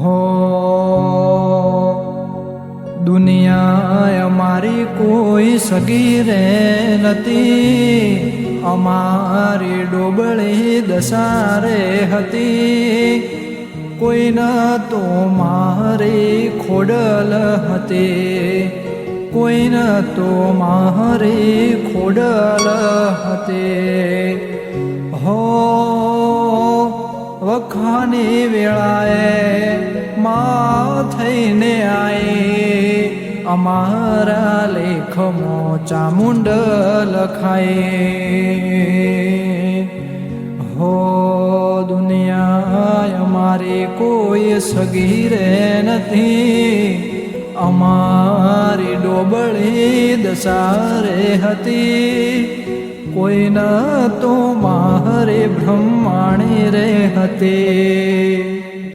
हो दुनिया अमारी कोई सगी रे नती, अमारी डोबळी दसारे हती। कोई न तो मारी खोडल हती, कोई न तो मारी खोडल हती। हो वखानी वेळाए मां थईने आई, अमारा लेखमो चामुंड लखाए। हो दुनिया अमारी कोई सगी रे नथी, अमारी डोबळी दसारे हती। कोई न तो मारे ब्रह्माणी रे हती।